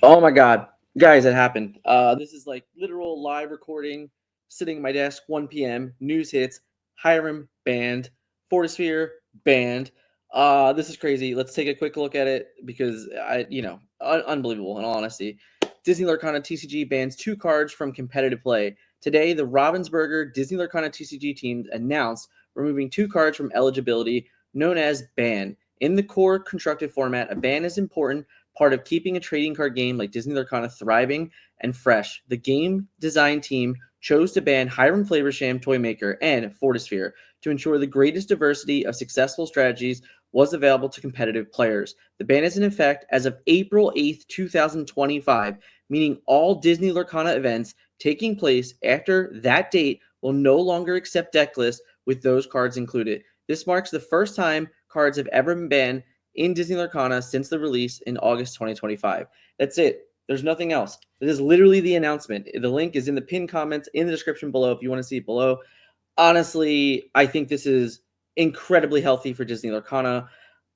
Oh my God, guys, it happened. This is like literal live recording, sitting at my desk, 1 p.m. News hits. Hiram banned. Fortisphere banned. This is crazy. Let's take a quick look at it because unbelievable. In all honesty, Disney Lorcana TCG bans 2 cards from competitive play. Today, the Ravensburger Disney Lorcana TCG team announced removing 2 cards from eligibility, known as ban. In the core constructed format, a ban is important part of keeping a trading card game like Disney Lorcana thriving and fresh. The game design team chose to ban Hiram Flavorsham Toymaker and Fortisphere to ensure the greatest diversity of successful strategies was available to competitive players. The ban is in effect as of April 8th, 2025, meaning all Disney Lorcana events taking place after that date will no longer accept deck lists with those cards included. This marks the first time cards have ever been banned in Disney Lorcana since the release in August 2025. That's it. There's nothing else. This is literally the announcement. The link is in the pinned comments in the description below if you want to see it below. Honestly, I think this is incredibly healthy for Disney Lorcana.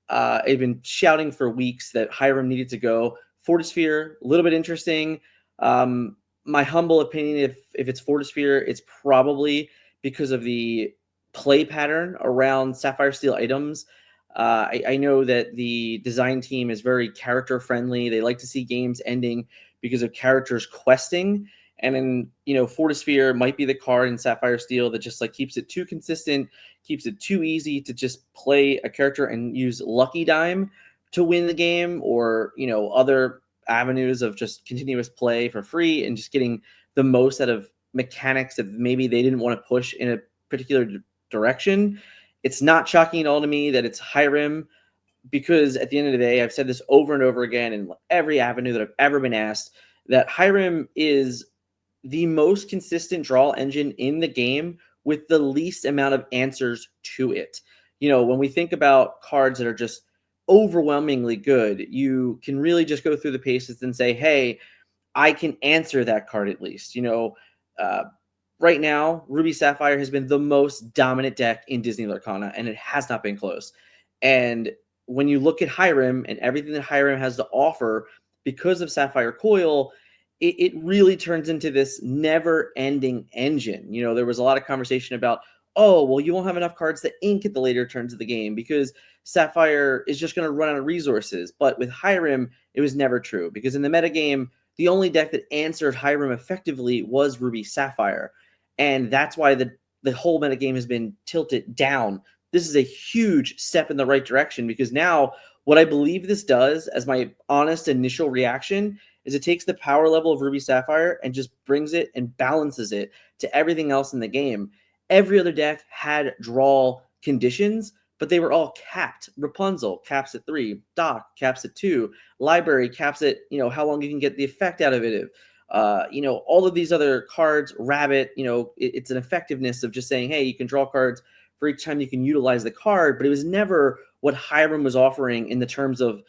I've been shouting for weeks that Hiram needed to go. Fortisphere, a little bit interesting. My humble opinion, if it's Fortisphere, it's probably because of the play pattern around Sapphire Steel items. I know that the design team is very character friendly. They like to see games ending because of characters questing. And then, Fortisphere might be the card in Sapphire Steel that just like keeps it too consistent, keeps it too easy to just play a character and use Lucky Dime to win the game, or other avenues of just continuous play for free and just getting the most out of mechanics that maybe they didn't want to push in a particular direction. It's not shocking at all to me that it's Hiram, because at the end of the day, I've said this over and over again in every avenue that I've ever been asked, that Hiram is the most consistent draw engine in the game with the least amount of answers to it. When we think about cards that are just overwhelmingly good, you can really just go through the paces and say, hey, I can answer that card at least. Uh, right now, Ruby Sapphire has been the most dominant deck in Disney Lorcana, and it has not been close. And when you look at Hiram and everything that Hiram has to offer, because of Sapphire Coil, it really turns into this never-ending engine. There was a lot of conversation about, oh, well, you won't have enough cards to ink at the later turns of the game because Sapphire is just going to run out of resources. But with Hiram, it was never true, because in the metagame, the only deck that answered Hiram effectively was Ruby Sapphire. And that's why the whole metagame has been tilted down. This is a huge step in the right direction, because now what I believe this does, as my honest initial reaction, is it takes the power level of Ruby Sapphire and just brings it and balances it to everything else in the game. Every other deck had draw conditions, but they were all capped. Rapunzel caps at 3, Doc caps at 2, Library caps at how long you can get the effect out of it. All of these other cards, Rabbit, it's an effectiveness of just saying, hey, you can draw cards for each time you can utilize the card, but it was never what Hiram was offering in the terms of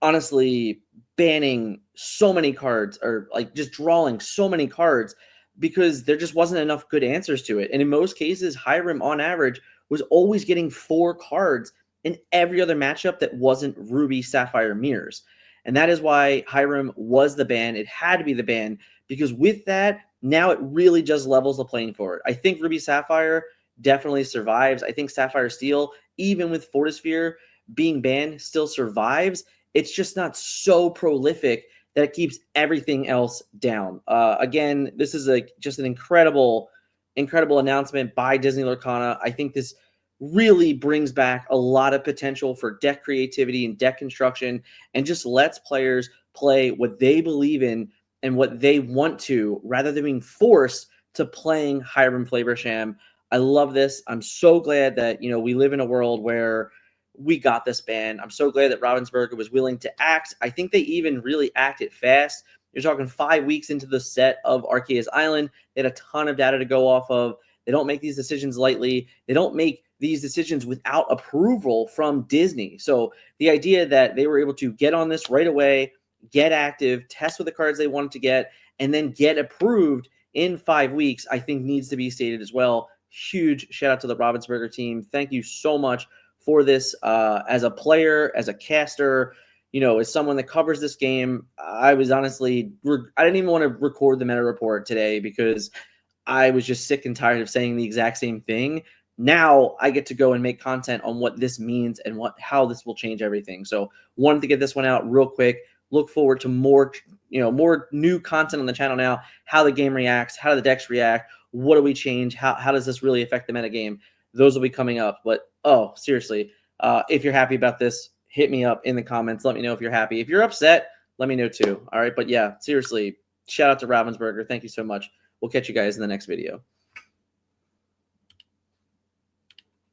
honestly banning so many cards, or like just drawing so many cards, because there just wasn't enough good answers to it. And in most cases, Hiram on average was always getting 4 cards in every other matchup that wasn't Ruby Sapphire Mirrors. And that is why Hiram was the ban. It had to be the ban, because with that, now it really just levels the playing field. I think Ruby Sapphire definitely survives. I think Sapphire Steel, even with Fortisphere being banned, still survives. It's just not so prolific that it keeps everything else down. Again, this is just an incredible announcement by Disney Lorcana. I think this really brings back a lot of potential for deck creativity and deck construction, and just lets players play what they believe in and what they want to, rather than being forced to playing Hiram Flavorsham. I love this. I'm so glad that we live in a world where we got this ban. I'm so glad that Ravensburger was willing to act. I think they even really acted fast. You're talking 5 weeks into the set of Arceus Island. They had a ton of data to go off of. They don't make these decisions lightly. They don't make these decisions without approval from Disney. So the idea that they were able to get on this right away, get active, test with the cards they wanted to get, and then get approved in 5 weeks, I think needs to be stated as well. Huge shout out to the Ravensburger team. Thank you so much for this, as a player, as a caster. you know, as someone that covers this game, I was honestly, I didn't even want to record the meta report today because I was just sick and tired of saying the exact same thing. Now I get to go and make content on what this means and how this will change everything. So wanted to get this one out real quick. Look forward to more, more new content on the channel now. How the game reacts, how do the decks react, what do we change, how does this really affect the metagame? Those will be coming up. But oh, seriously, if you're happy about this, hit me up in the comments. Let me know if you're happy. If you're upset, let me know too. All right, but yeah, seriously, shout out to Ravensburger. Thank you so much. We'll catch you guys in the next video.